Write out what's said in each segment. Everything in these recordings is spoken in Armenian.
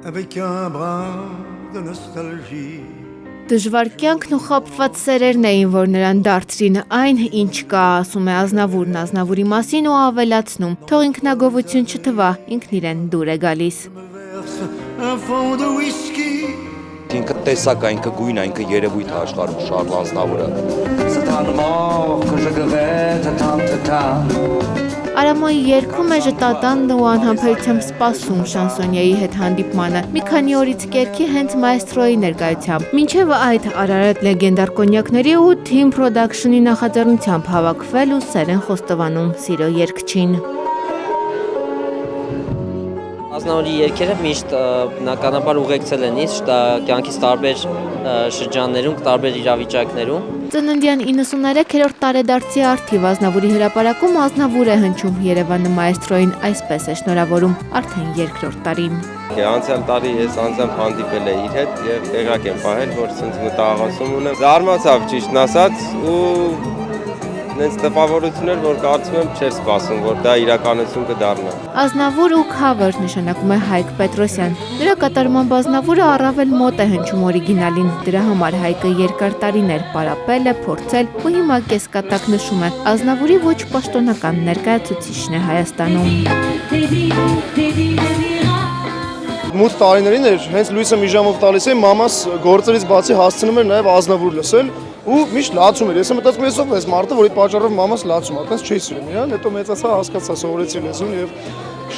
avec un brin de nostalgie. Դժվար կյանքն ու խաբված սերերն էին, որ նրան դարձրին այն, ինչ կա, ասում է Ազնավուրն Ազնավուրի մասին ու ավելացնում. թող ինքնագովություն չթվա, ինքն իրեն դուր է գալիս։ Un fond de whisky. Ինքը տեսակ, ինքը գույն, ինքը երևույթ է աշխարհում Շարլ Ազնավուրը։ C'est un mort que je devais tant. Արամոյի երգում է ժտատանն ու անհամբերությամբ սպասում շանսոնիայի հետ հանդիպմանը։ Մի քանի օրից կերքի հենց մայստրոյի ներկայությամբ։ Մինչև այդ Արարատ լեգենդար կոնյակների ու Team Production-ի նախաձեռնությամբ հավաքվել ու սեր են խոստովանում սիրո երգչին։ Ազնավուրի երգերը միշտ բնականաբար ուղեկցել են ինձ կյանքիս տարբեր շրջաններում, տարբեր իրավիճակներում։ Ծննդյան 93-րդ տարեդարձի առթիվ Ազնավուրի հրապարակում Ազնավուր է հնչում Երևանը մայստրոյին այսպես է շնորհավորում արդեն երկրորդ տարին։ Անցյալ տարի ես անձամբ հանդիպել եմ իր հետ եւ տեղակ եմ պահել, որ ցենց մտահղացում ունեմ։ Զարմացավ ճիշտն ասած ու նենց տպավորություն էր, որ կարծում եմ չէր սպասում, որ դա իրականություն կդառնա։ Ազնավուր ու cover նշանակում է Հայկ Պետրոսյան։ Նրա կատարման Ազնավուրը առավել մոտ է հնչում օրիգինալին։ Դրա համար Հայկը երկար տարիներ պարապել է, փորձել ու հիմա կեսկատակ նշում է Ազնավուրի ոչ պաշտոնական ներկայացուցիչն է Հայաստանում։ Մութ տարիներին էր, հենց լույսը մի ժամով տալիս էի, մամաս գործերից բացի հասցնում էր նաև Ազնավուր լսել ու միշտ լացում էր։ Ես եմ մտածում ես ով ես մարդը, որի պատճառով մամաս լացում, այդպես չի սիրում իրան, հետո մեծացա, հասկացա, սովորեցի լեզուն եւ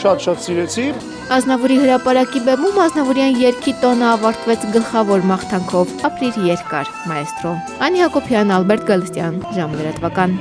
շատ սիրեցի։ Ազնավուրի հրապարակի բեմում Ազնավուրյան երգի տոնը ավարտվեց գլխավոր մաղթանքով՝ ապրիր երկար, մայստրո։ Անի Հակոբյան, Ալբերտ Գալստյան, ժամը լրատվական։